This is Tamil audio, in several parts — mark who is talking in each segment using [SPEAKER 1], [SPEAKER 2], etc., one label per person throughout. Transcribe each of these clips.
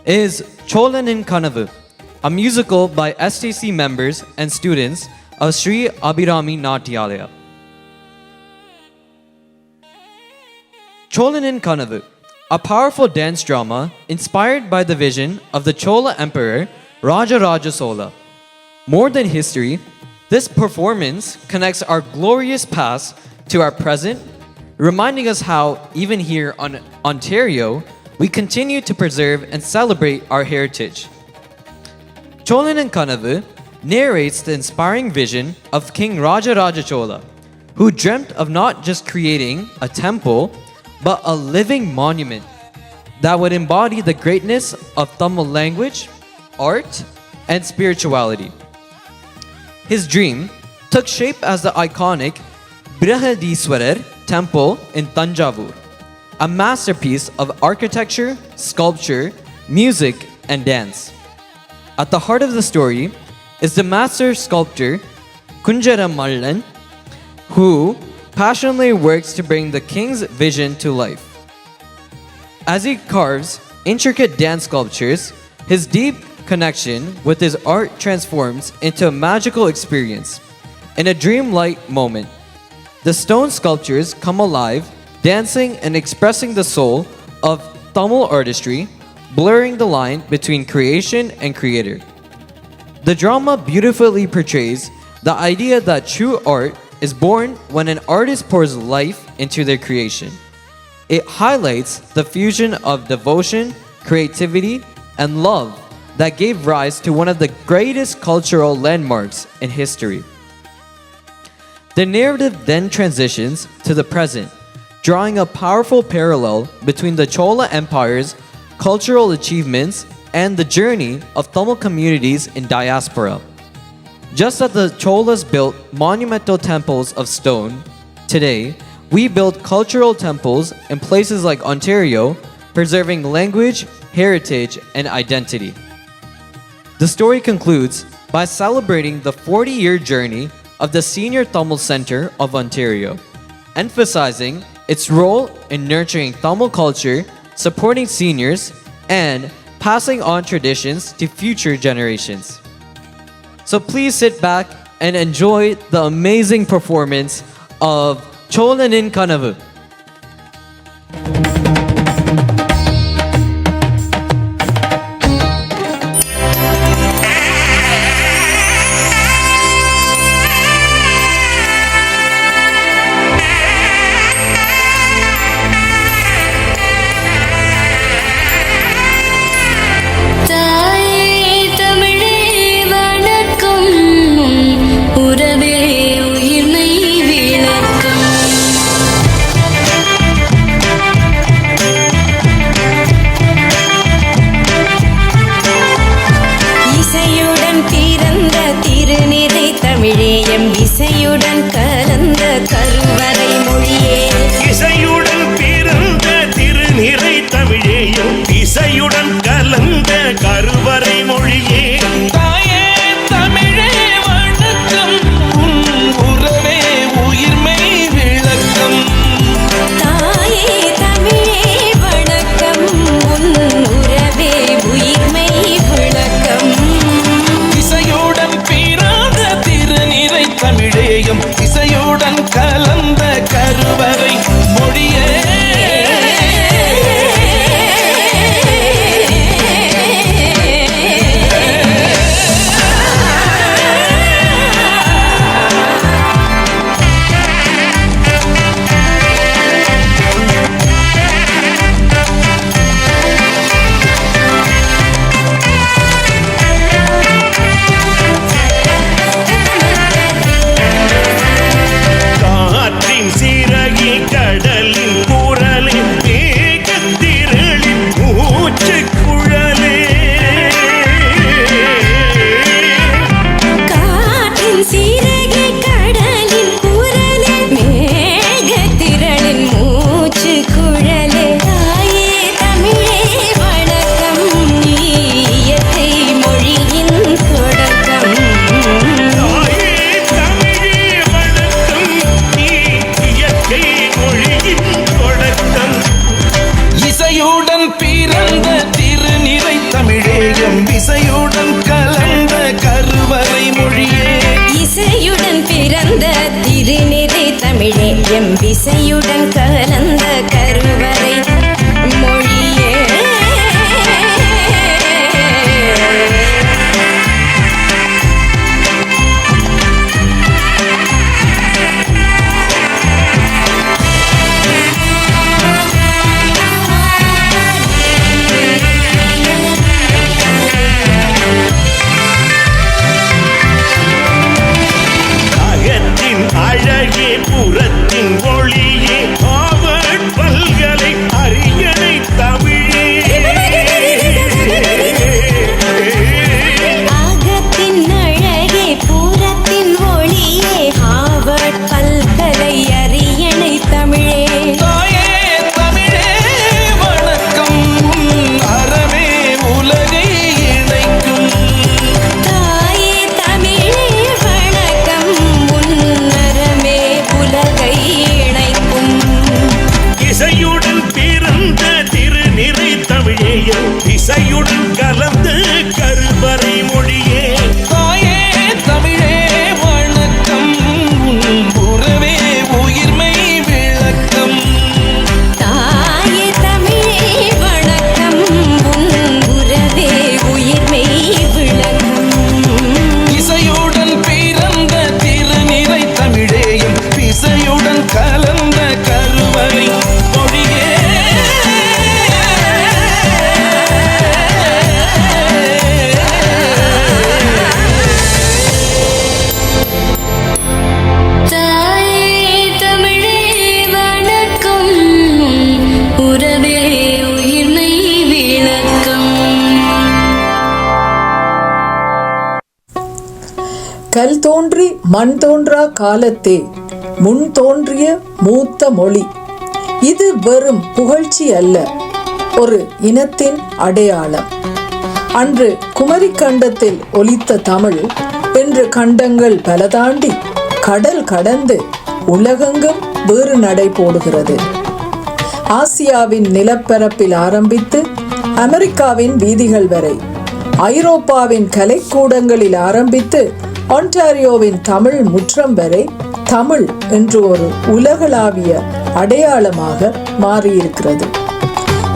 [SPEAKER 1] is Cholanin Kanavu, a musical by STC members and students of Sri Abhirami Natyalaya. Cholanin Kanavu, a powerful dance drama inspired by the vision of the Chola Emperor Rajaraja Chola. More than history, this performance connects our glorious past to our present, reminding us how, even here on Ontario, we continue to preserve and celebrate our heritage. Cholanin Kanavu narrates the inspiring vision of King Rajaraja Chola, who dreamt of not just creating a temple, but a living monument that would embody the greatness of Tamil language, art, and spirituality. His dream took shape as the iconic Brihadiswarar temple in Tanjavur, a masterpiece of architecture, sculpture, music, and dance. At the heart of the story is the master sculptor Kunjara Mallan, who passionately works to bring the king's vision to life. As he carves intricate dance sculptures, his deep connection with his art transforms into a magical experience. In a dreamlike moment, the stone sculptures come alive, dancing and expressing the soul of Tamil artistry, blurring the line between creation and creator. The drama beautifully portrays the idea that true art is born when an artist pours life into their creation. It highlights the fusion of devotion, creativity, and love that gave rise to one of the greatest cultural landmarks in history. The narrative then transitions to the present, drawing a powerful parallel between the Chola Empire's cultural achievements and the journey of Tamil communities in diaspora. Just as the Cholas built monumental temples of stone, today we build cultural temples in places like Ontario, preserving language, heritage, and identity. The story concludes by celebrating the 40-year journey of the Senior Tamil Center of Ontario, emphasizing its role in nurturing Tamil culture, supporting seniors, and passing on traditions to future generations. So please sit back and enjoy the amazing performance of Cholanin Kanavu.
[SPEAKER 2] இசையுடன் கலந்த கருவறை மொழியே
[SPEAKER 3] இசையுடன் பிறந்த திருநிறை தமிழேயும் இசையுடன் கலந்த கருவறை மொழியே தாயே தமிழே வணக்கம் உன் உறவே உயிர்மை விளக்கம்
[SPEAKER 2] தாயே தமிழே வணக்கம் உன் உறவே உயிர்மை விளக்கம்
[SPEAKER 3] இசையுடன் பிறந்த திருநிறை தமிழேயும் இசையுடன் கலந்த கருவறை மொழியே இசையுடன் கலந்த கருவறை மொழியே
[SPEAKER 2] இசையுடன் பிறந்த திருநிறை தமிழே எம் இசையுடன் கலந்த கருவறை மொழியே
[SPEAKER 3] அழகே புறத்தின் ஒளியே ஆவட் பல்கலை அரியணை தமிழே
[SPEAKER 2] ஆகத்தின் அழகே புறத்தின் ஒளியே ஆவட் பல்கலை அரியணை தமிழே
[SPEAKER 3] தாயே தமிழே வணக்கம் அறமே உலகை இணைக்கும்
[SPEAKER 2] தாயே தமிழே வணக்கம் உன்னரமே உலகை இணைக்கும்
[SPEAKER 3] இசையுடன் பிறந்த திருநிறை தமிழேயும் இசையுடன் கலந்த கருவறை மொழியே தாயே தமிழே வணக்கம் உறவே உயிர்மை விளக்கம்
[SPEAKER 2] தாயே தமிழே வணக்கம் உன் உறவே உயிர்மை விளக்கம்
[SPEAKER 3] இசையுடன் பிறந்த திருநிறை தமிழேயும் இசையுடன் கலந்த கருவறை மொழியே
[SPEAKER 2] தாயே தமிழே வணக்கம் உறவே உயிர்மை விளக்கம்
[SPEAKER 4] கல் தோன்றி மண் தோன்றா காலத்தே முன் தோன்றிய மூத்த மொழி. இது வெறும் புகழ்ச்சி அல்ல, ஒரு இனத்தின் அடையாளம். அன்று குமரி கண்டத்தில் ஒலித்த தமிழ் இன்று கண்டங்கள் பல தாண்டி கடல் கடந்து உலகெங்கும் வேறு நடை போடுகிறது. ஆசியாவின் நிலப்பரப்பில் ஆரம்பித்து அமெரிக்காவின் வீதிகள் வரை, ஐரோப்பாவின் கலைக்கூடங்களில் ஆரம்பித்து ஒன்டாரியோவின் தமிழ் முற்றம் வரை தமிழ் என்று ஒரு உலகளாவிய அடையாளமாக மாறியிருக்கிறது.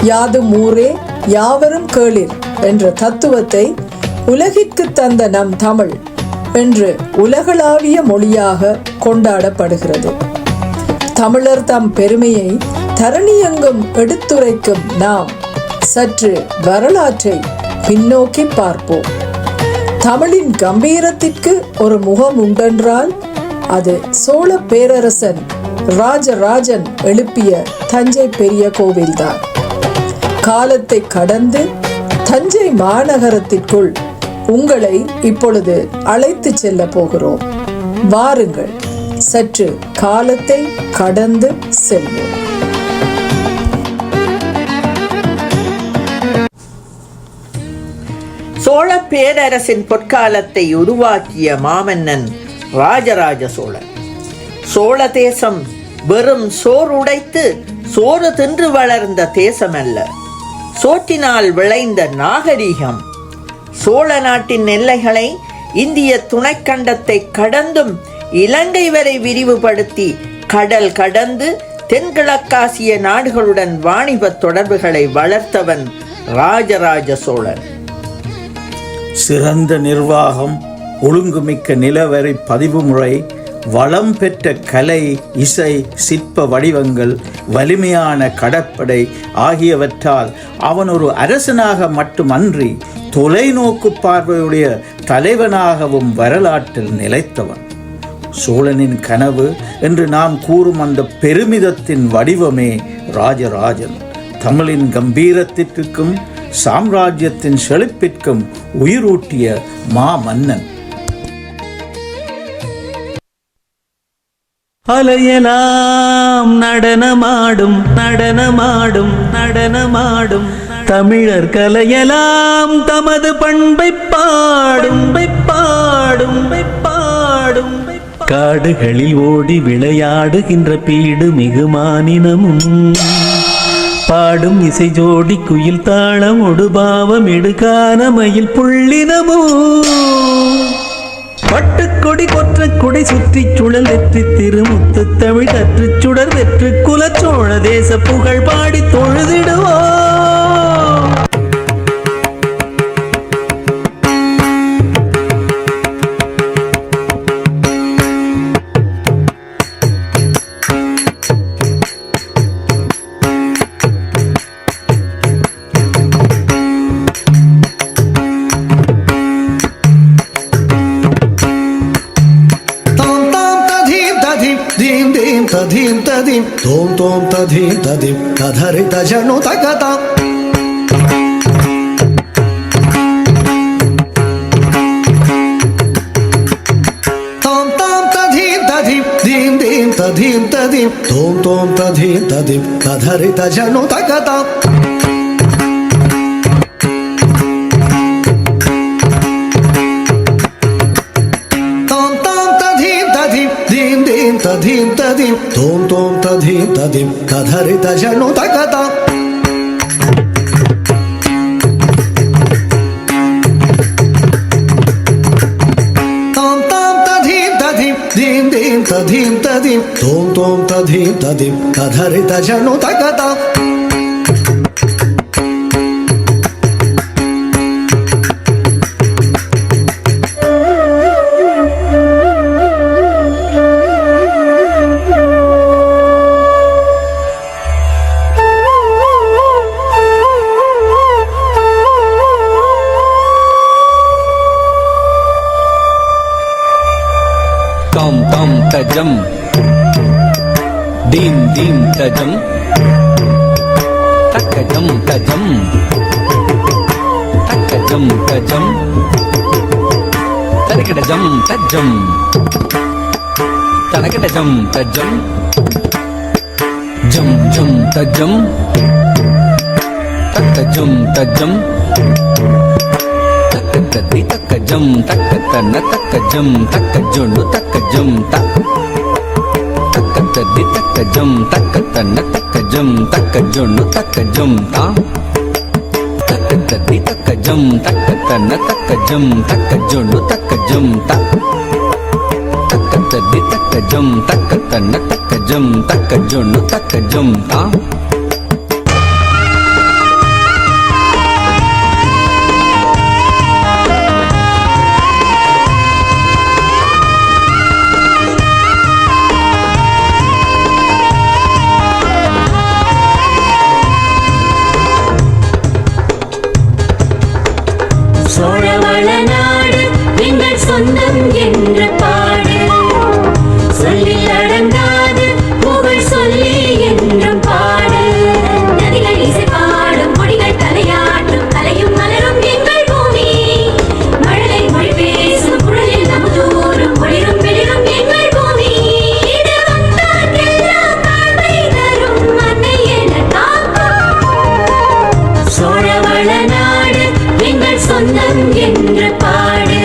[SPEAKER 4] யாதும் ஊரே யாவரும் கேளிர் என்ற தத்துவத்தை உலகிற்கு தந்த நம் தமிழ் என்று உலகளாவிய மொழியாக கொண்டாடப்படுகிறது. தமிழர் தம் பெருமையை தரணியெங்கும் எடுத்துரைக்கும் நாம் சற்று வரலாற்றை பின்னோக்கி பார்ப்போம். தமிழின் கம்பீரத்திற்கு ஒரு முகம் உண்டென்றால் அது சோழ பேரரசன் ராஜராஜன் எழுப்பிய தஞ்சை பெரிய கோவில்தான். காலத்தை கடந்து தஞ்சை மாநகரத்திற்குள் உங்களை இப்பொழுது அழைத்து செல்ல போகிறோம். வாருங்கள், சற்று காலத்தை கடந்து செல்வோம்.
[SPEAKER 5] சோழ பேரரசின் பொற்காலத்தை உருவாக்கிய மாமன்னன் ராஜராஜ சோழன். சோழ தேசம் வெறும் சோறு உடைத்து சோறு தின்று வளர்ந்த தேசம் அல்ல, சோற்றினால் விளைந்த நாகரீகம். சோழ நாட்டின் எல்லைகளை இந்திய துணைக்கண்டத்தை கடந்தும் இலங்கை வரை விரிவுபடுத்தி கடல் கடந்து தென்கிழக்காசிய நாடுகளுடன் வாணிப தொடர்புகளை வளர்த்தவன் ராஜராஜ சோழன்.
[SPEAKER 6] சிறந்த நிர்வாகம், ஒழுங்குமிக்க நிலவரி பதிவு முறை, வளம் பெற்ற கலை, இசை, சிற்ப வடிவங்கள், வலிமையான கடற்படை ஆகியவற்றால் அவன் ஒரு அரசனாக மட்டுமன்றி தொலைநோக்கு பார்வையுடைய தலைவனாகவும் வரலாற்றில் நிலைத்தவன். சோழனின் கனவு என்று நாம் கூறும் அந்த பெருமிதத்தின் வடிவமே ராஜராஜன். தமிழின் கம்பீரத்திற்கும் சாம்ராஜ்யத்தின் செழிப்பிற்கும் உயிரூட்டிய மாமன்னன்.
[SPEAKER 7] அலையலாம் நடனமாடும் நடனமாடும் நடனமாடும் தமிழர் கலையலாம் தமது பண்பை பாடும் பாடும் பாடும். காடுகளில் ஓடி விளையாடுகின்ற பீடு மிகு மானினமும் பாடும் இசை ஜோடி குயில் தாளம் ஒடுபாவம் எடுகானமையில் புள்ளினமோ பட்டுக்கொடி கொற்ற குடை சுற்றி சுழல் வெற்றி திருமுத்து தமிழ் கற்று சுடர் வெற்று குலச்சோழ தேச புகழ் பாடி தொழுதிடுவோம்.
[SPEAKER 8] తధీం తధీం తోం తోం తధీం తధీం తధరిత జను తగతాం తాం తాం తధీం తధీం ధీం ధీం తధీం తధీం తోం తోం తధీం తధీం తధరిత జను తగతాం తధీం తధీం తోం తోం తధీం తధీం తధరిత జను తగతాం తాం తాం తధీం తధీం ధీం ధీం తధీం తధీం తోం తోం తధీం తధీం తధరిత జను తగతాం
[SPEAKER 9] తాం తాం తజం దీం దీం తజం తక్కజం తజం తక్కజం తజం తనకడజం తజ్జం తనకడజం తజ్జం జం జం తజ్జం తక్కజం తజ్జం తక్కది తక్కజం తక్కతన తక్కజం తక్కజొండు తక్కజం తక్కది తక్కజం తక్కతన తక్కజం తక్కజొండు తక్కజం తక్కది తక్కజం తక్కతన తక్కజం తక్కజొండు తక్కజం తక్కది తక్కజం తక్కతన తక్కజం తక్కజొండు తక్కజం
[SPEAKER 2] சோழவள நாடு எங்கள் சொந்தம் என்று பாடு சொல்லில் அடங்காது புகழ் சொல்லி என்றும் பாடு நதிகள் இசை பாடும் கொடிகள் தலையாட்டும் கலையும் மலரும் எங்கள் பூமி மழலை மொழி பேசும் குழலில் நமதூரும் ஒளிரும் வெளிரும் எங்கள் பூமி இது வந்தார்க்கெல்லாம் வாழ்வை தரும் அன்னை என காக்கும் சோழவள நாடு எங்கள் சொந்தம் என்று பாடு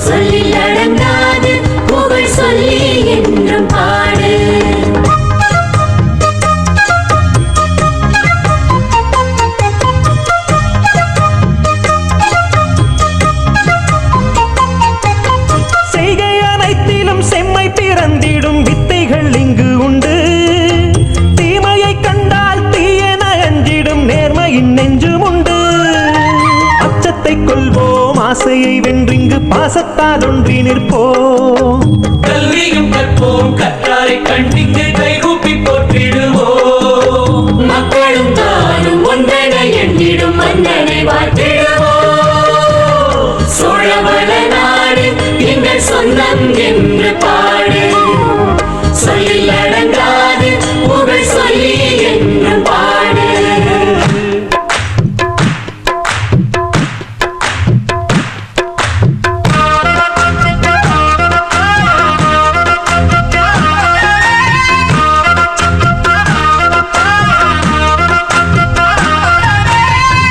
[SPEAKER 2] சொல்லில் அடங்காது புகழ் சொல்லி என்றும் பாடு
[SPEAKER 7] செய்கை அனைத்திலும் செம்மை பிறந்திடும் வித்தைகள் இங்கு உண்டு தீமையை கண்டால் தீயென அஞ்சிடும் நேர்மையின் நெஞ்சும் உண்டு அச்சத்தை கொள்வோம் ஆசையை வென்றிங்கு பாசத்தால் ஒன்றி நிற்போம்
[SPEAKER 3] கல்வியும் கற்போம் கற்றாரை கண்டிங்கு கைகூப்பி போற்றிடுவோம்
[SPEAKER 2] மக்களும் தானும் ஒன்றென எண்ணிடும் மன்னனை வாழ்த்திடுவோம் சோழவள நாடு எங்கள் சொந்தம் என்று பாடு சொல்லில் அடங்காது புகழ் சொல்லி என்றும் பாடு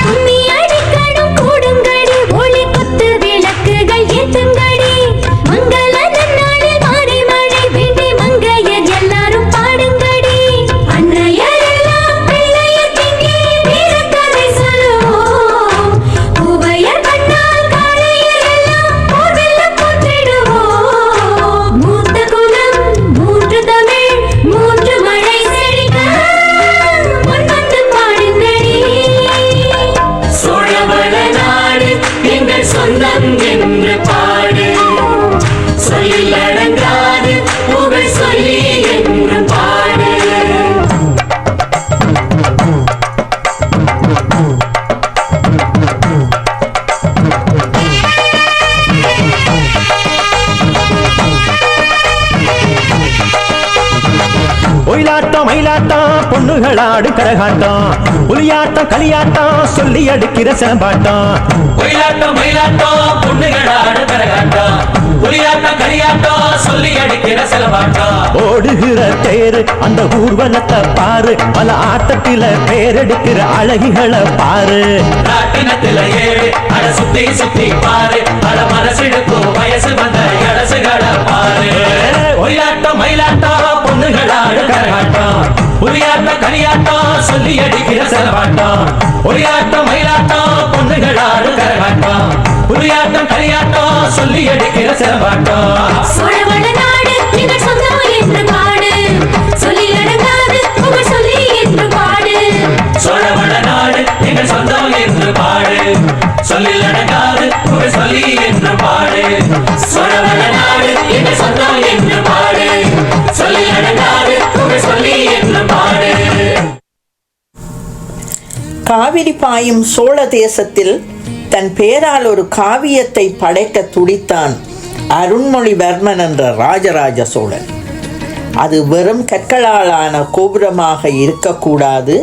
[SPEAKER 2] கும்மி அடிக்க
[SPEAKER 7] ஒயிலாட்டம் மயிலாட்டம் பொண்ணுகளாடு கரகாட்டம் புலியாட்டம் களியாட்டம் சொல்லி அடிக்கிற சிலம்பாட்டம்
[SPEAKER 3] ஒயிலாட்டம் மயிலாட்டம் பொண்ணுகளாடு கரகாட்டம் புலியாட்டம் களியாட்டம் சொல்லி அடிக்கிற சிலம்பாட்டம்
[SPEAKER 7] ஓடுகிற தேரு அந்த ஊர்வலத்தை பாரு பல ஆட்டத்தில பேரெடுக்கிற அழகிகளை பாரு
[SPEAKER 3] ராட்டினத்தில ஏழு அட சுத்தி சுத்தி பாரு அட மனசிடுக்கும் வயசு வந்த இளசுகளை பாரு ஒயிலாட்டம் மயிலாட்டம் பொண்ணுகளாடு கரகாட்டம் புலியாட்டம் களியாட்டம் சொல்லி அடிக்கிற சிலம்பாட்டம் ஒயிலாட்டம் மயிலாட்டம் பொண்ணுகளாடு கரகாட்டம் புலியாட்டம் களியாட்டம் சொல்லி அடிக்கிற சிலம்பாட்டம்
[SPEAKER 2] சோழவள நாடு எங்கள் சொந்தம் என்று பாடு சொல்லி அடங்காது புகழ் சொல்லி என்று பாடு
[SPEAKER 3] சோழவள நாடு எங்கள் சொந்தம் என்று பாடு சொல்லில் அடங்காது புகழ் சொல்லி என்று பாடு
[SPEAKER 2] சோழவள நாடு எங்கள் சொந்தம் என்று பாடு சொல்லி அடங்காது புகழ் சொல்லி என்று பாடு.
[SPEAKER 5] காவிரி பாயும் சோழ தேசத்தில் தன் பேரால் ஒரு காவியத்தை படைக்க துடித்தான் அருண்மொழிவர்மன் என்ற ராஜராஜ சோழன். அது வெறும் கற்களாலான கோபுரமாக இருக்கக்கூடாது.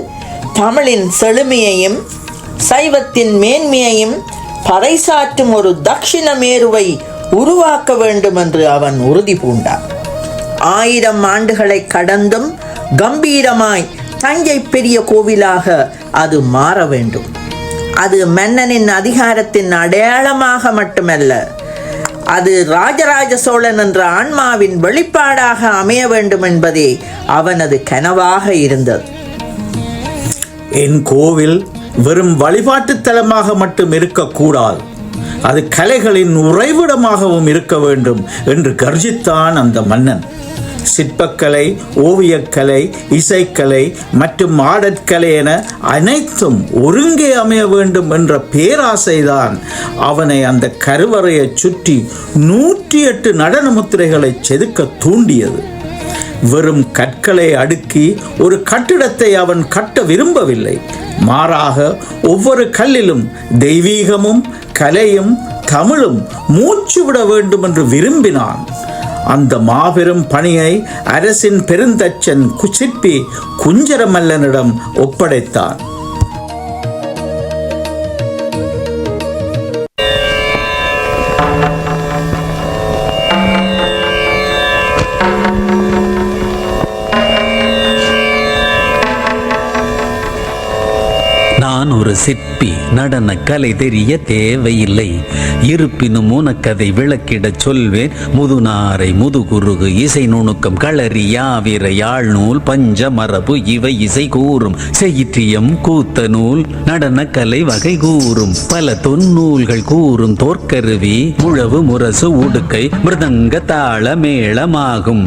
[SPEAKER 5] தமிழின் செழுமையையும் சைவத்தின் மேன்மையையும் பறைசாற்றும் ஒரு தட்சிண மேருவை உருவாக்க வேண்டும் என்று அவன் உறுதி பூண்டான். 1000 ஆண்டுகளை கடந்தும் கம்பீரமாய் தஞ்சை பெரிய கோவிலாக அது மாற வேண்டும். அது மன்னனின் அதிகாரத்தின் அடையாளமாக மட்டுமல்ல, அது ராஜராஜ சோழன் என்ற ஆன்மாவின் வெளிப்பாடாக அமைய வேண்டும் என்பதே அவனது கனவாக இருந்தது.
[SPEAKER 6] என் கோவில் வெறும் வழிபாட்டு தலமாக மட்டும் இருக்கக்கூடாது, அது கலைகளின் உறைவிடமாகவும் இருக்க வேண்டும் என்று கர்ஜித்தான் அந்த மன்னன். சிற்பக்கலை, ஓவியக்கலை, இசைக்கலை மற்றும் ஆடற்கலை என அனைத்தும் ஒருங்கே அமைய வேண்டும் என்ற பேராசைதான் அவனை அந்த கருவறையை சுற்றி 108 நடன முத்திரைகளை செதுக்க தூண்டியது. வெறும் கற்களை அடுக்கி ஒரு கட்டிடத்தை அவன் கட்ட விரும்பவில்லை. மாறாக ஒவ்வொரு கல்லிலும் தெய்வீகமும் கலையும் தமிழும் மூச்சு விட வேண்டும் என்று விரும்பினான். அந்த மாபெரும் பணியை அரசின் பெருந்தச்சன் சிற்பி குஞ்சரமல்லனிடம் ஒப்படைத்தான்.
[SPEAKER 9] நான் ஒரு சிற்பி, நடன கலை தெரிய தேவையில்லை. இருப்பினும் உனக்கதை விளக்கிடச் சொல்வேன். முதுநாரை முதுகுருகு இசை நுணுக்கம் களரி யாவிர யாழ்நூல் பஞ்ச மரபு இவை இசை கூறும். செயிற்றியம் கூத்த நூல் நடன கலை வகை கூறும். பல தொன்னூல்கள் கூறும் தோற்கருவி முழவு முரசு உடுக்கை மிருதங்க தாள மேளமாகும்.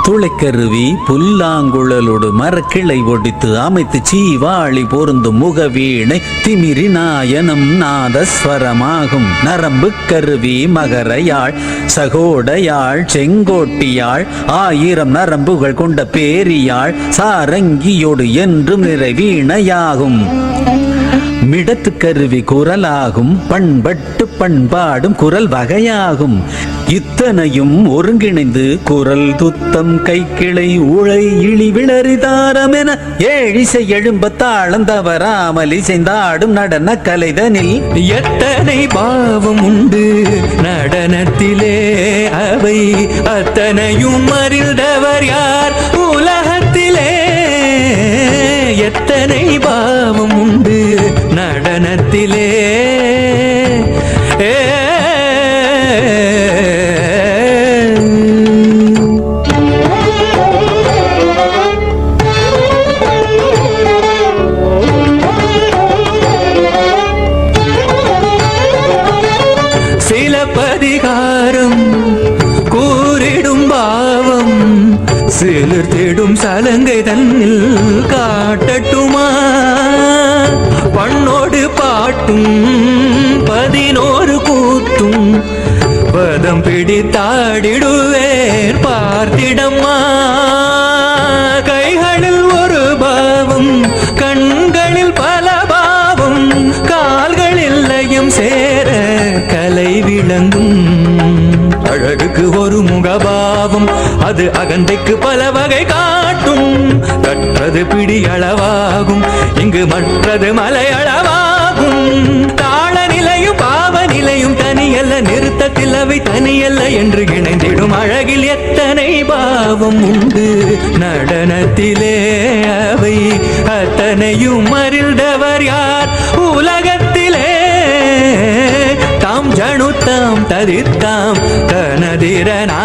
[SPEAKER 9] துளைக்கருவி புல்லாங்குழலோடு மரக்கிளை ஒடித்து அமைத்து சீவாளி பொருந்தும் முகவீணை திமிரி நாயனம் நாதஸ்வரமாகும். நரம்பு கருவி மகர யாழ் சகோட யாழ் செங்கோட்டியாழ் 1000 நரம்புகள் கொண்ட பேரியாழ் சாரங்கியோடு என்றும் நிறைவீணையாகும். மிடத்து கருவி குரலாகும். பண்பட்டு பண்பாடும் குரல் வகையாகும். இத்தனையும் ஒருங்கிணைந்து குரல் துத்தம் கைக்கிளை உழை இழி விளரிதாரம் என ஏழிசை எழும்ப தாளம் தவறாமல் இசைந்தாடும் நடன கலைதனில்
[SPEAKER 3] எத்தனை பாவம் உண்டு நடனத்திலே, அவை அத்தனையும் அறிந்தவர் யார் உலகத்திலே. எத்தனை பாவம் உண்டு நடனத்திலே. சிலப்பதிகாரம் கூறிடும் பாவம் சிலர் தேடும் சலங்கை தன்னில் காட்டட்டுமா. பண்ணோடு பாட்டும் 11 கூத்தும் பதம் பிடித்தாடிடுவேன் பார்த்திடம்மா. கைகளில் ஒரு பாவம் கண்களில் பல பாவம் கால்களில் லயம் சேர கலை விளங்கும். அழகுக்கு ஒரு முகபாவம் அது அகந்தைக்கு பல வகை காட்டும். கட்ட
[SPEAKER 7] மற்றது மலையளவாகும். தாள நிலையும் பாவ நிலையும் தனியல்ல, நிறுத்தத்தில் அவை தனியல்ல என்று இணைந்திடும் அழகில் எத்தனை பாவம் உண்டு. நடனத்திலே அவை அத்தனையும் அறிந்தவர் யார் உலகத்திலே? தாம் ஜனுத்தாம் தரித்தாம் தனதிரனா.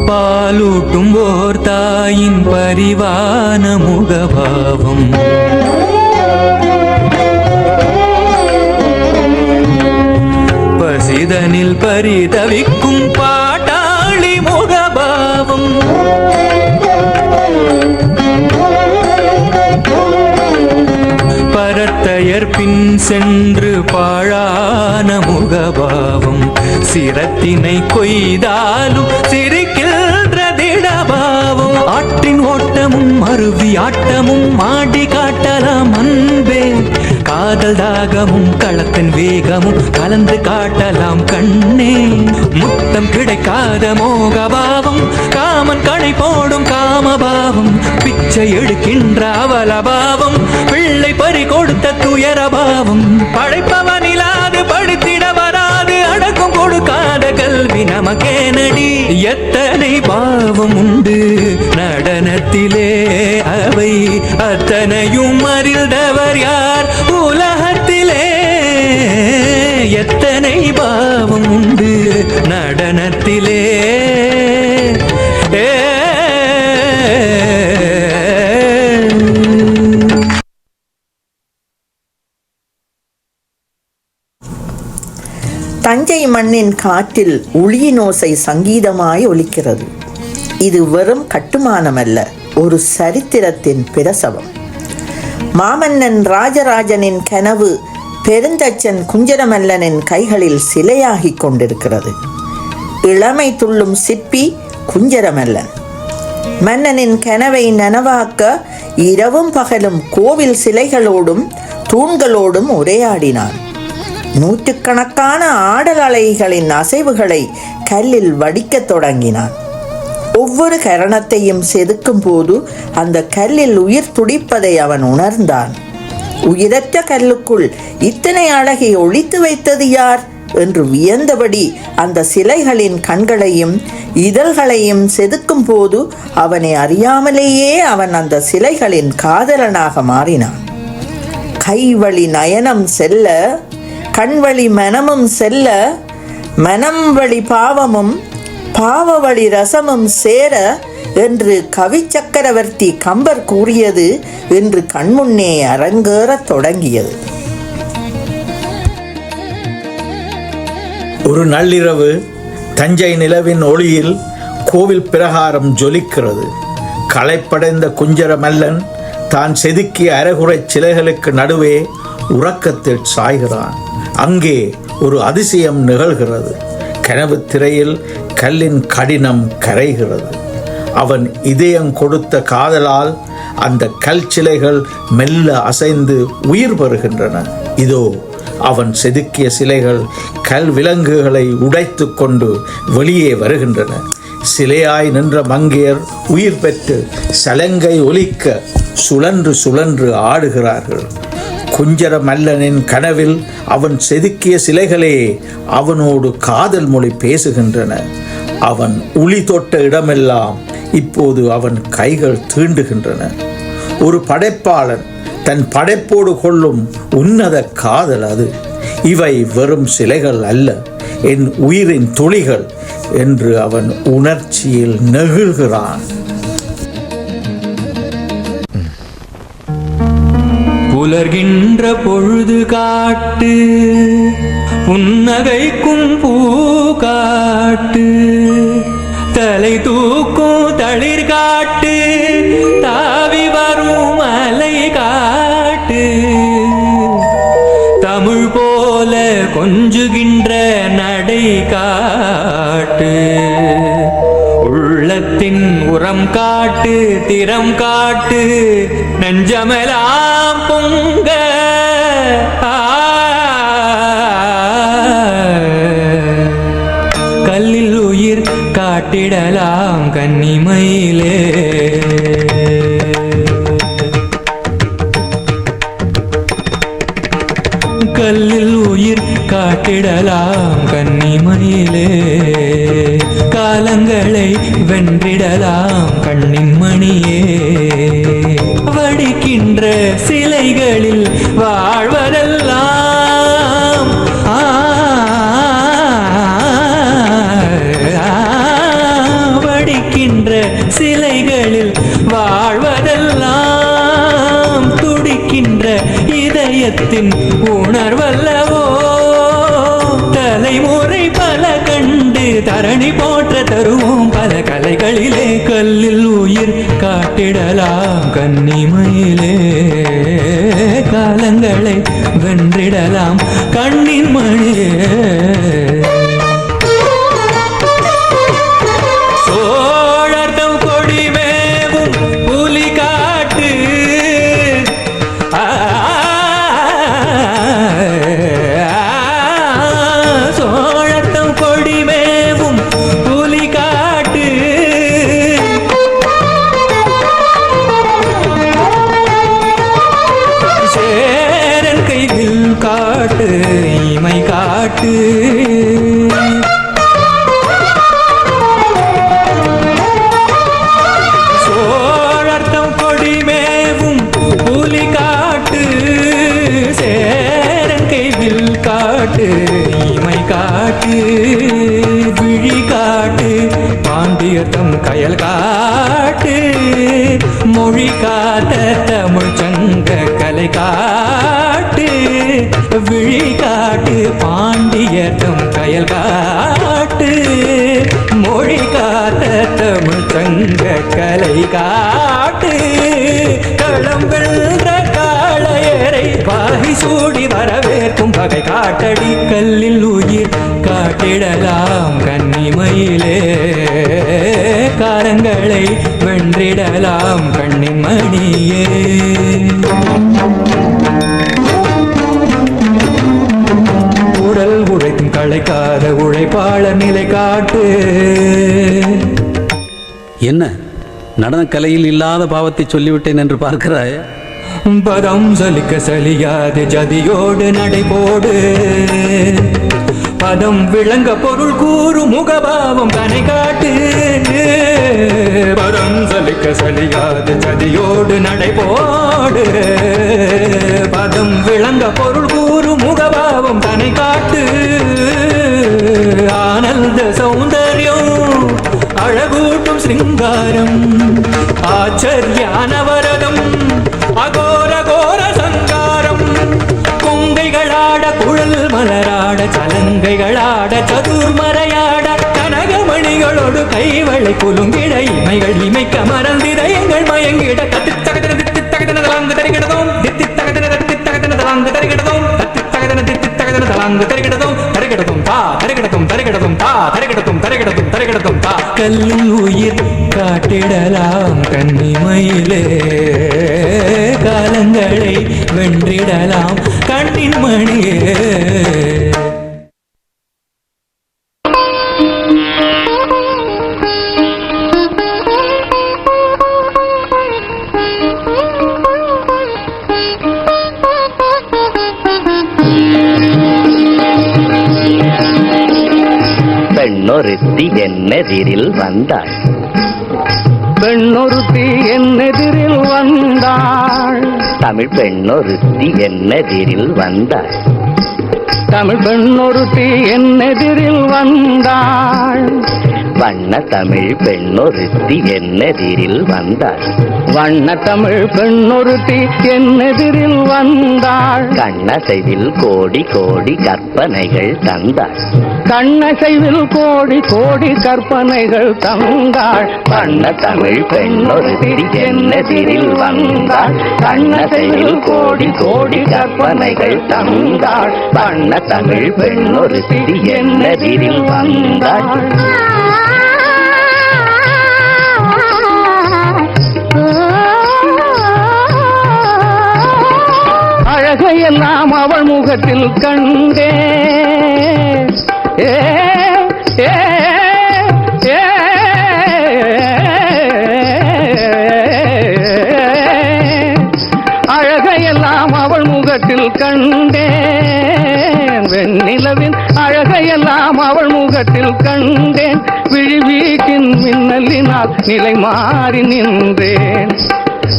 [SPEAKER 7] பாலூட்டும் ஓர் தாயின் பரிவான முகபாவம், பசிதனில் பரிதவிக்கும் பாட்டாளி முகபாவம், பரத்தையர் பின் சென்று பாழான முகபாவம், சிரத்தினை கொய்தாலும் சிரிக்கின்ற திடபாவம். ஆற்றின் ஓட்டமும் அருவி ஆட்டமும் ஆடி காட்டலாம் அன்பே. காதல் தாகமும் களத்தின் வேகமும் கலந்து காட்டலாம் கண்ணே. முத்தம் கிடைக்காத மோகபாவம், காமன் கடை போடும் காமபாவம், பிச்சை எடுக்கின்ற அவலபாவம், பிள்ளை பறி கொடுத்த துயரபாவம். படைப்பவன் இல்லாது படித்திட வராது, அடக்கம் கொடுக்காத கல்வி நமக்கேனடி. எத்தனை பாவம் உண்டு நடனத்திலே, அவை அத்தனையும் அறிந்தவர் யார் உலகத்திலே? எத்தனை பாவம் உண்டு நடனத்திலே.
[SPEAKER 5] தஞ்சை மண்ணின் காற்றில் ஒளியினோசை சங்கீதமாய் ஒலிக்கிறது. இது வெறும் கட்டுமானமல்ல, ஒரு சரித்திரத்தின் பிரசவம். மாமன்னன் ராஜராஜனின் கனவு பெருந்தச்சன் குஞ்சரமல்லனின் கைகளில் சிலையாகிக் கொண்டிருக்கிறது. இளமை துள்ளும் சிற்பி குஞ்சரமல்லன். மன்னனின் கனவை நனவாக்க இரவும் பகலும் கோவில் சிலைகளோடும் தூண்களோடும் உரையாடினான். நூற்றுக்கணக்கான ஆடல் அலைகளின் அசைவுகளை கல்லில் வடிக்கத் தொடங்கினான். ஒவ்வொரு கரணத்தையும் செதுக்கும் போது அந்த கல்லில் உயிர் துடிப்பதை அவன் உணர்ந்தான். உயிரற்ற கல்லுக்குள் இத்தனை அழகை ஒளித்து வைத்தது யார் என்று வியந்தபடி அந்த சிலைகளின் கண்களையும் இதழ்களையும் செதுக்கும் போது அவனை அறியாமலேயே அவன் அந்த சிலைகளின் காதலனாக மாறினான். கைவழி நயனம் செல்ல கண்வழி மனமும் செல்ல, மனம் வழி பாவமும் பாவவழி ரசமும் சேர என்று கவி சக்கரவர்த்தி கம்பர் கூறியது என்று கண்முன்னே அரங்கேறத் தொடங்கியது.
[SPEAKER 6] ஒரு நள்ளிரவு தஞ்சை நிலவின் ஒளியில் கோவில் பிரகாரம் ஜொலிக்கிறது. களைப்படைந்த குஞ்சரமல்லன் தான் செதுக்கிய அரைகுறை சிலைகளுக்கு நடுவே உறக்கத்தில் சாய்கிறான். அங்கே ஒரு அதிசயம் நிகழ்கிறது. கனவு திரையில் கல்லின் கடினம் கரைகிறது. அவன் இதயம் கொடுத்த காதலால் அந்த கல் சிலைகள் மெல்ல அசைந்து உயிர் பெறுகின்றன. இதோ அவன் செதுக்கிய சிலைகள் கல் விலங்குகளை உடைத்து கொண்டு வெளியே வருகின்றன. சிலையாய் நின்ற மங்கையர் உயிர் பெற்று சலங்கை ஒலிக்க சுழன்று சுழன்று ஆடுகிறார்கள். குஞ்சரமல்லனின் கனவில் அவன் செதுக்கிய சிலைகளே அவனோடு காதல் மொழி பேசுகின்றன. அவன் உளி தொட்ட இடமெல்லாம் இப்போது அவன் கைகள் தீண்டுகின்றன. ஒரு படைப்பாளன் தன் படைப்போடு கொள்ளும் உன்னத காதல் அது. இவை வெறும் சிலைகள் அல்ல, என் உயிரின் துளிகள் என்று அவன் உணர்ச்சியில் நெகிழ்கிறான்.
[SPEAKER 7] புலர்கின்ற பொழுது காட்டு, புன்னகைக்கும் பூ காட்டு, தலை தூக்கும் தளிர் காட்டு, தாவி வரும் அலை காட்டு, தமிழ் போல கொஞ்சுகின்ற நடை காட்டு, உள்ளத்தின் உரம் காட்டு, திறம் காட்டு, நெஞ்சமெல்லாம் பொங்க கல்லில் உயிர் காட்டிடலாம் கல்லில் உயிர் காட்டிடலாம் கன்னிமயிலே, காலங்களை வென்றிடலாம் கண்ணின் மணியே. வடிக்கின்ற சிலைகளில் வாழ்வதெல்லாம் வடிக்கின்ற சிலைகளில் வாழ்வதெல்லாம் துடிக்கின்ற இதயத்தின் உணர்வல்லவோ. தலைமுறை பல கண்டு தரணி போற்ற தருவோம் பல கலைகளிலே. கல்லில் உயிர் காட்டிடலாம் கன்னிமயிலே, காலங்களை வென்றிடலாம் கண்ணின் மணியே. சோழர்தம் கொடிமேவும் புலி காட்டு, சோழர்தம் கொடிமேவும் புலி காட்டு, சேரன் கைவில் காட்டு இமை காட்டு. சோழர்தம் கொடிமேவும் புலி காட்டு, சேரன் கைவில் காட்டு இமை காட்டு. விழி காட்டு பாண்டியர்தம் கயல் காட்டு, மொழி காத்த தமிழ் சங்க கலை காட்டு. விழி காட்டு பாண்டியர்தம் கயல் காட்டு, மொழி காத்த தமிழ் சங்க கலை காட்டு. களம் வென்ற காளையரை வாகை சூடி வரவேற்கும் வகை காட்டடி. கல்லில் உயிர் காட்டிடலாம் கன்னிமயிலே, காலங்களை வென்றிடலாம் கண்ணின் மணியே. உடல் உழைக்கும் களைக்காத உழைப்பாளர் நிலை காட்டு.
[SPEAKER 9] என்ன நடனக்கலையில் இல்லாத பாவத்தை சொல்லிவிட்டேன் என்று பார்க்கிறாய்?
[SPEAKER 7] பதம் சலிக்க சலியாது ஜதியோடு நடைபோடு, பதம் விளங்க பொருள் கூறும் முகபாவம் தனை காட்டு. பதம் சலிக்க சலியாது ஜதியோடு நடைபோடு, பதம் விளங்க பொருள் கூறும் முகபாவம் தனை காட்டு. ஆனந்த சௌந்தர்யம் அழகூட்டும் சிங்காரம், ஆச்சரியானவரதம் அகோர கோர சங்காரம். கொங்கைகளாட குழல் மலராட, சலங்கைகளாட சதுர்மறையாட, கனகமணிகளோடு கைவளை குலுங்கிட, இமைகள் இமைக்க மறந்திதயங்கள் மயங்கிட. தத்தித்தகதன தித்தித்தகதன தலாங்கு தருகிடதோம், தித்தித்தகதன தத்தித்தகதன தலாங்கு தருகிடதோம், தத்தித்தகதன தித்தித்தகதன தலாங்கு தருகிடதோம். தருகிடதும் தா தருகிடதும் தருகிடதும் தா தருகிடதும் தருகிடதும் தருகிடதும் தா. கல்லில் உயிர் காட்டிடலாம் கன்னிமயிலே, காலங்களை வென்றிடலாம் கண்ணின் மணியே.
[SPEAKER 10] பெண்ணொருத்தி என்னெதிரில் வந்தாள்,
[SPEAKER 7] பெண்ணொருத்தி என்னெதிரில் வந்தாள்,
[SPEAKER 10] தமிழ் பெண்ணொருத்தி என்னெதிரில் வந்தாள்,
[SPEAKER 7] தமிழ் பெண்ணொருத்தி என்னெதிரில் வந்தாள்.
[SPEAKER 10] வண்ண தமிழ் பெண்ணொருத்தி என்னெதிரில் வந்தாள்,
[SPEAKER 7] வண்ண தமிழ் பெண்ணொருத்தி என்னெதிரில் வந்தாள்.
[SPEAKER 10] கண்ணசைவில் கோடி கோடி கற்பனைகள் தந்தாள்,
[SPEAKER 7] கண்ணசைவில் கோடி கோடி கற்பனைகள் தந்தாள்.
[SPEAKER 10] வண்ண தமிழ் பெண்ணொருத்தி என்னெதிரில் வந்தாள், கண்ணசைவில் கோடி கோடி கற்பனைகள் தந்தாள். வண்ண தமிழ் பெண்ணொருத்தி என்னெதிரில் வந்தாள்.
[SPEAKER 7] அழகையெல்லாம் அவள் முகத்தில் கண்டே, அழகையெல்லாம்
[SPEAKER 10] அழகையெல்லாம் அவள் முகத்தில் கண்டேன், வெண்ணிலவின் அழகையெல்லாம் அவள் முகத்தில் கண்டேன். விழிவீச்சின் மின்னலினால் நிலை மாறி நின்றேன்,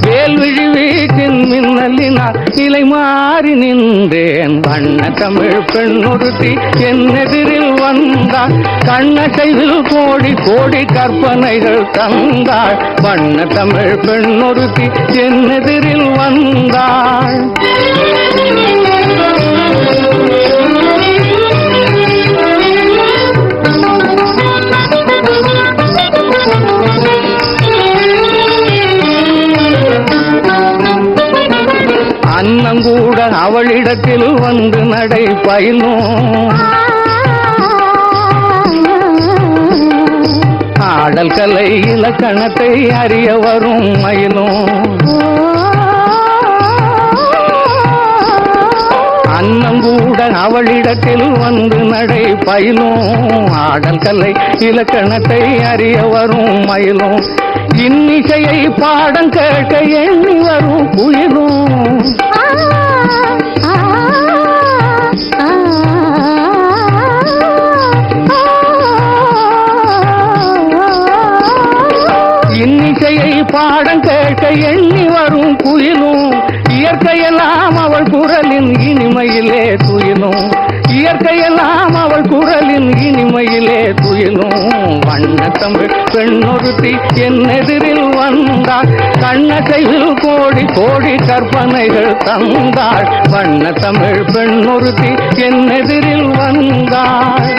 [SPEAKER 10] வேல்விழி வீச்சின் மின்னலினால் நிலை மாறி நின்றேன். வண்ண தமிழ் பெண் ஒருத்தி என் எதிரில் வந்தாள், கண்ணசைவில் கோடி கோடி கற்பனைகள் தந்தாள். வண்ண தமிழ் பெண் ஒருத்தி என் எதிரில் வந்தாள். அன்னங்கூட அவளிடத்தில் வந்து நடை பயிலும், ஆடல் கலை இலக்கணத்தை அறிய வரும் மயிலும். அன்னங்கூட அவளிடத்தில் வந்து நடை பயிலும், ஆடல் கலை இலக்கணத்தை அறிய வரும் மயிலும். இன்னிசையை பாடம் கேட்க எண்ணி வரும் குயிலும். இன்னிசையை பாடம் கேட்க எண்ணி வரும் குயிலும். இயற்கையெல்லாம் அவள் குரலின் இனிமையிலே துயிலும், இயற்கையெல்லாம் அவள் குரலின் இனிமையிலே துயிலும். வண்ண தமிழ் பெண்ணொருத்தி என் எதிரில் வந்தாள், கண்ணசைவில் கோடி கோடி கற்பனைகள் தந்தாள். வண்ண தமிழ் பெண்ணொருத்தி என் எதிரில் வந்தாள்.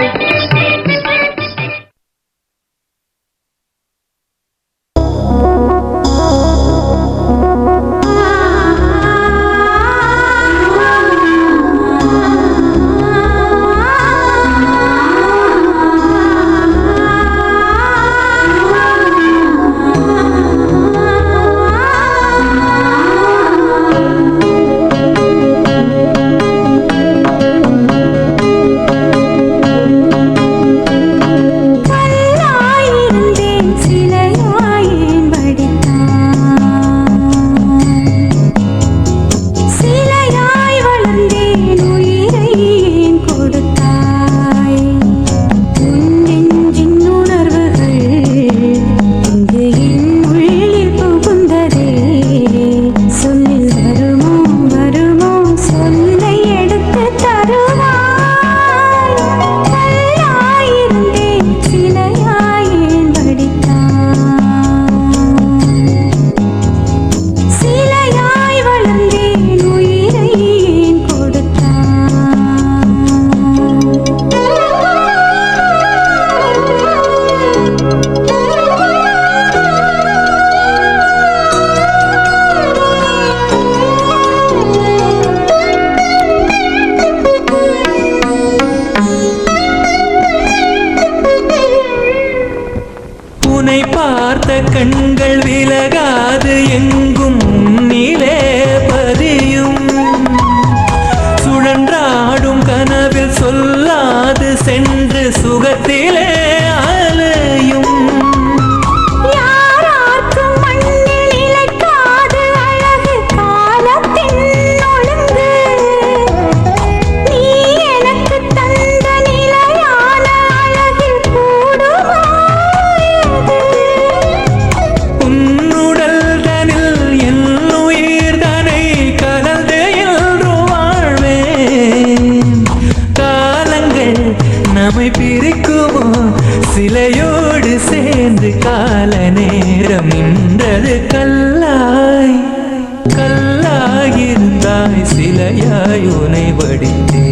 [SPEAKER 7] கண்கள் விலகாது எங்கும் நீலே பதியும், சுழன்றாடும் கனவில் சொல்லாது சென்று சுகத்திலே அலையும். சிலையோடு சேர்ந்து கால நேரம் நின்றது, கல்லாய் கல்லாயிருந்தாய் சிலையாய் உனை வடித்தே.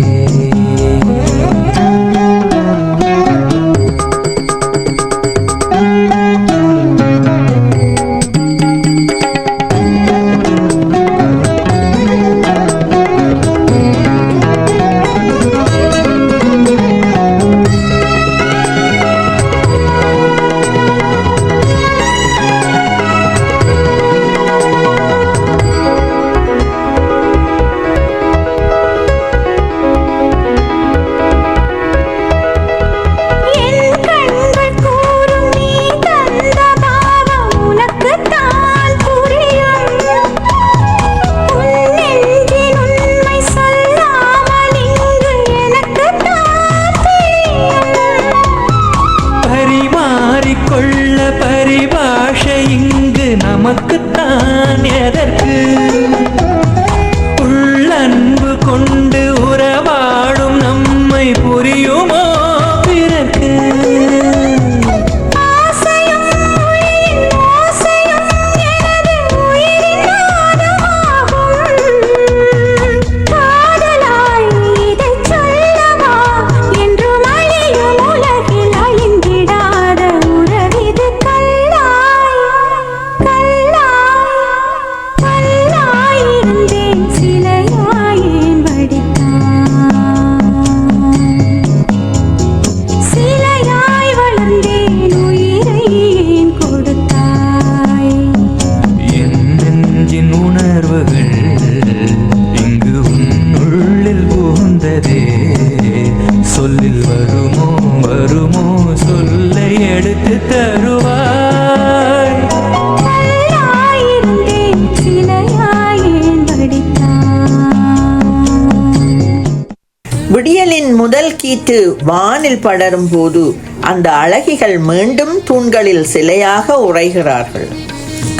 [SPEAKER 5] விடியலின் முதல் கீற்று வானில் படரும் போது அந்த அழகிகள் மீண்டும் தூண்களில் சிலையாக உறைகிறார்கள்.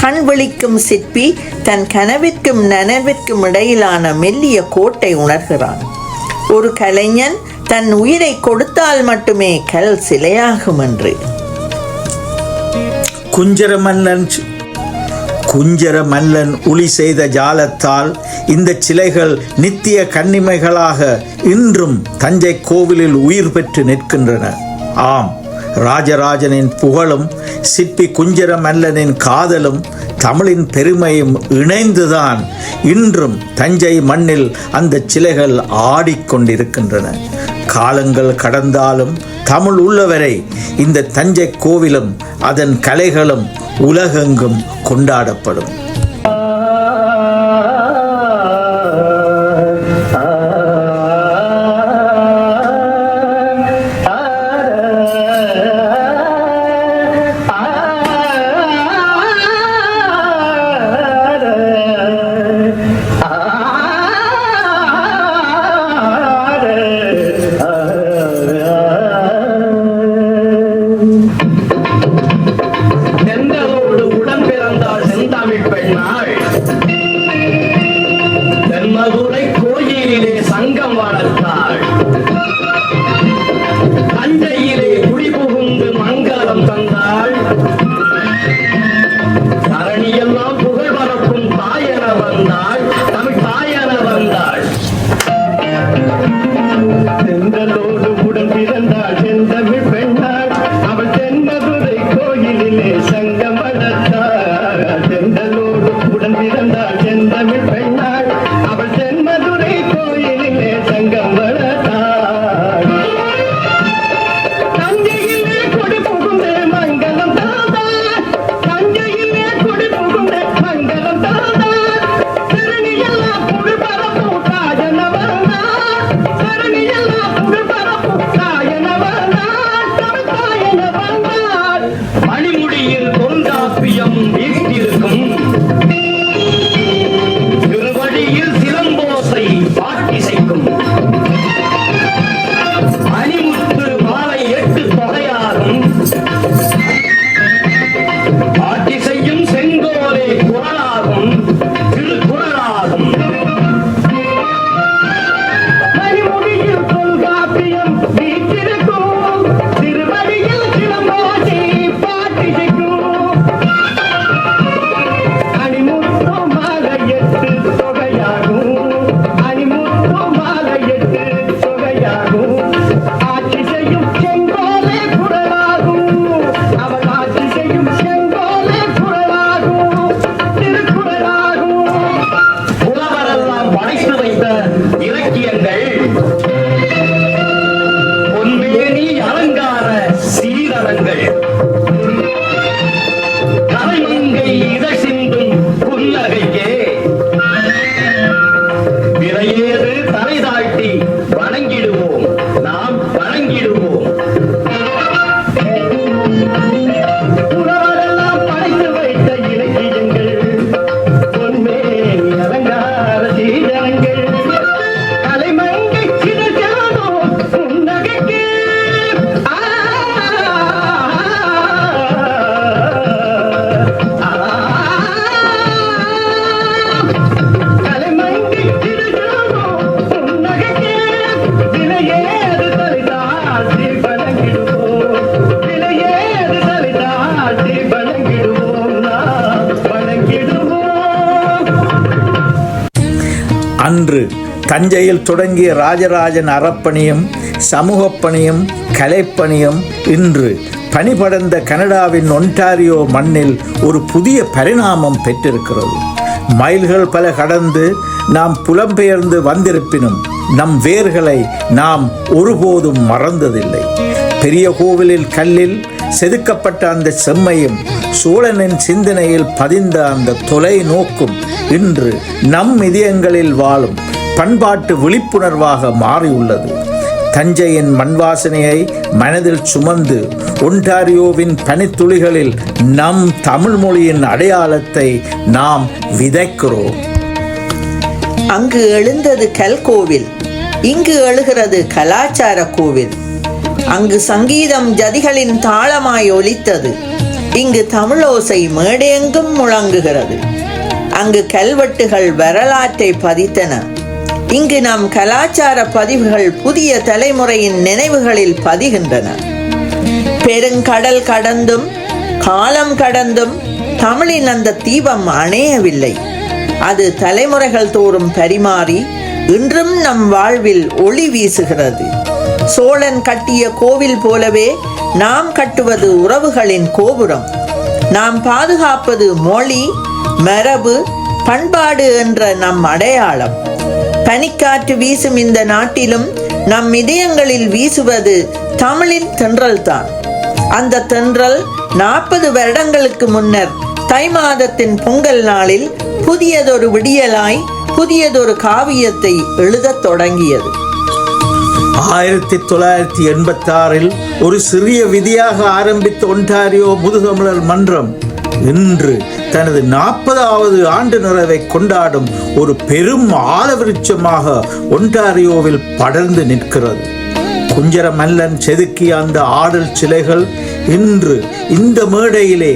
[SPEAKER 5] கண் விழிக்கும் சிற்பி தன் கனவிற்கும் நனவிற்கும் இடையிலான மெல்லிய கோட்டை உணர்கிறான். ஒரு கலைஞன் தன் உயிரை கொடுத்தால் மட்டுமே கல் சிலையாகும் என்று.
[SPEAKER 6] குஞ்சர மல்லன் உளி செய்த ஜாலத்தால் இந்த சிலைகள் நித்திய கன்னிமைகளாக இன்றும் தஞ்சை கோவிலில் உயிர் பெற்று நிற்கின்றன. ஆம், ராஜராஜனின் புகழும் சிற்பி குஞ்சர மல்லனின் காதலும் தமிழின் பெருமையும் இணைந்துதான் இன்றும் தஞ்சை மண்ணில் அந்த சிலைகள் ஆடிக்கொண்டிருக்கின்றன. காலங்கள் கடந்தாலும் தமிழ் உள்ளவரை இந்த தஞ்சை கோவிலும் அதன் கலைகளும் உலகெங்கும் கொண்டாடப்படும். அன்று தஞ்சையில் தொடங்கிய ராஜராஜன் அறப்பணியும் சமூகப்பணியும் கலைப்பணியும் இன்று பனிபடர்ந்த கனடாவின் ஒன்டாரியோ மண்ணில் ஒரு புதிய பரிணாமம் பெற்றிருக்கிறது. மைல்கள் பல கடந்து நாம் புலம்பெயர்ந்து வந்திருப்பினும் நம் வேர்களை நாம் ஒருபோதும் மறந்ததில்லை. பெரிய கோவிலில் கல்லில் செதுக்கப்பட்ட அந்த செம்மையும் சோழனின் சிந்தனையில் பதிந்த அந்த தொலை நோக்கும் இன்று நம் இதயங்களில் வாழும் பண்பாட்டு விழிப்புணர்வாக மாறியுள்ளது. தஞ்சையின் மண்வாசனையை மனதில் சுமந்து ஒன்டாரியோவின் பனித்துளிகளில் நம் தமிழ் மொழியின் அடையாளத்தை நாம் விதைக்கிறோம்.
[SPEAKER 5] அங்கு எழுந்தது கல்கோவில். இங்கு எழுகிறது கலாச்சார கோவில். அங்கு சங்கீதம் ஜதிகளின் தாளமாய் ஒலித்தது. இங்கு தமிழோசை மேடையெங்கும் முழங்குகிறது. அங்கு கல்வெட்டுகள் வரலாற்றை பதித்தன. இங்கு நம் கலாச்சார பதிவுகள் புதிய தலைமுறையின் நினைவுகளில் பதிகின்றன. பெருங்கடல் கடந்தும் காலம் கடந்தும் தமிழின் அந்த தீபம் அணையவில்லை. அது தலைமுறைகள் தோறும் பரிமாறி இன்றும் நம் வாழ்வில் ஒளி வீசுகிறது. சோழன் கட்டிய கோவில் போலவே நாம் கட்டுவது உறவுகளின் கோபுரம். நாம் பாதுகாப்பது மொழி, மரபு, பண்பாடு என்ற நம் அடையாளம். பனிக்காற்று வீசும் இந்த நாட்டிலும் நம் இதயங்களில் வீசுவது தமிழின் தென்றல் தான். அந்த தென்றல் 40 வருடங்களுக்கு முன்னர் தை மாதத்தின் பொங்கல் நாளில் புதியதொரு விடியலாய் புதியதொரு காவியத்தை எழுதத் தொடங்கியது.
[SPEAKER 6] 1986 ஒரு சிறிய விதியாக ஆரம்பித்த ஒன்டாரியோ முதுதமிழர் மன்றம் இன்று தனது 40வது ஆண்டு நிறைவை கொண்டாடும் ஒரு பெரும் ஆலவிருட்சமாக ஒன்டாரியோவில் படர்ந்து நிற்கிறது. குஞ்சர மல்லன் செதுக்கிய அந்த ஆடல் சிலைகள் இன்று இந்த மேடையிலே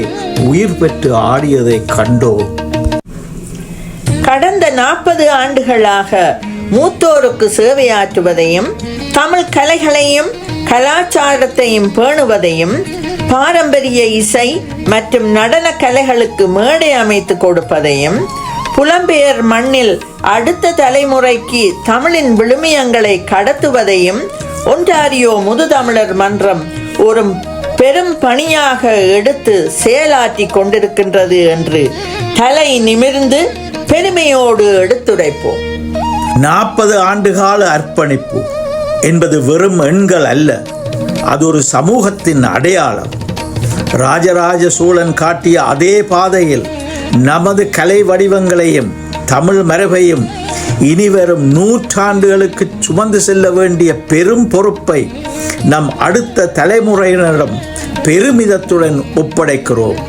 [SPEAKER 6] உயிர் பெற்று ஆடியதை கண்டோம்.
[SPEAKER 5] கடந்த 40 ஆண்டுகளாக மூத்தோருக்கு சேவையாற்றுவதையும் தமிழ் கலைகளையும் கலாச்சாரத்தையும் பேணுவதையும் பாரம்பரிய இசை மற்றும் நடன கலைகளுக்கு மேடை அமைத்து கொடுப்பதையும் புலம்பெயர் மண்ணில் அடுத்த தலைமுறைக்கு தமிழின் விழுமியங்களை கடத்துவதையும் ஒன்டாரியோ முதுதமிழர் மன்றம் ஒரு பெரும் பணியாக எடுத்து செயலாற்றி கொண்டிருக்கின்றது என்று தலை நிமிர்ந்து பெருமையோடு எடுத்துரைப்போம்.
[SPEAKER 6] 40 ஆண்டுகால அர்ப்பணிப்பு என்பது வெறும் எண்கள் அல்ல, அது ஒரு சமூகத்தின் அடையாளம். ராஜராஜ சோழன் காட்டிய அதே பாதையில் நமது கலை வடிவங்களையும் தமிழ் மரபையும் இனிவரும் 100 ஆண்டுகளுக்கு சுமந்து செல்ல வேண்டிய பெரும் பொறுப்பை நம் அடுத்த தலைமுறையினரிடம் பெருமிதத்துடன் ஒப்படைக்கிறோம்.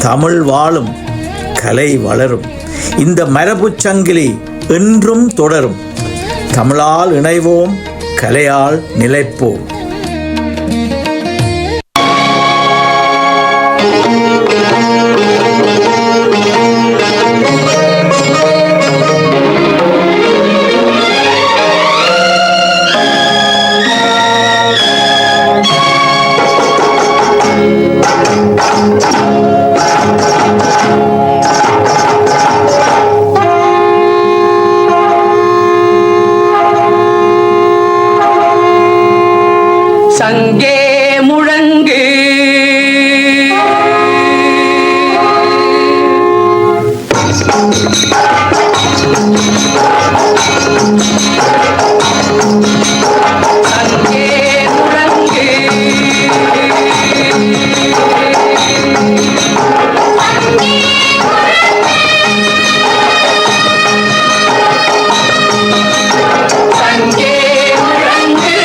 [SPEAKER 6] தமிழ் வாழும், கலை வளரும். இந்த மரபுச் சங்கிலி என்றும் தொடரும். தமிழால் இணைவோம், கலையால் நிலைப்போம்.
[SPEAKER 10] சங்கே முழங்கு சங்கே முழங்கு சங்கே முழங்கு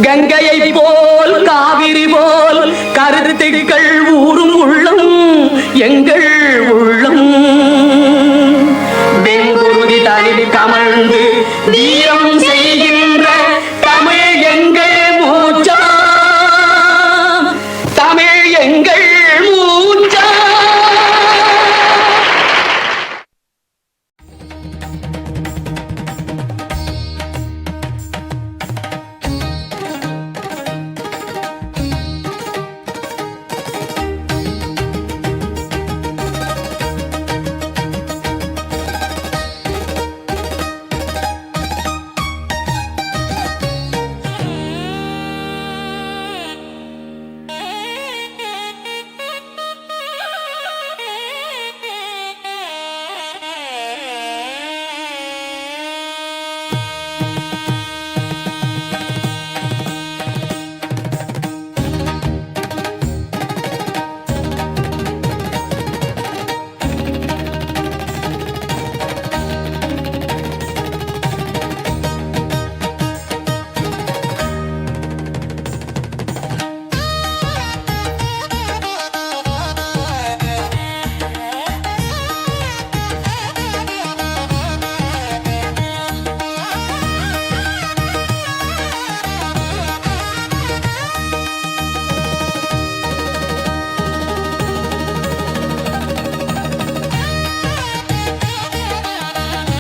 [SPEAKER 10] கங்கையை போல் காவிரி போல் கருத்துக்கள் ஊறும் உள்ளம் எங்கள் உள்ளம். வெங்குருதி தனில் கமழ்ந்து வீரம்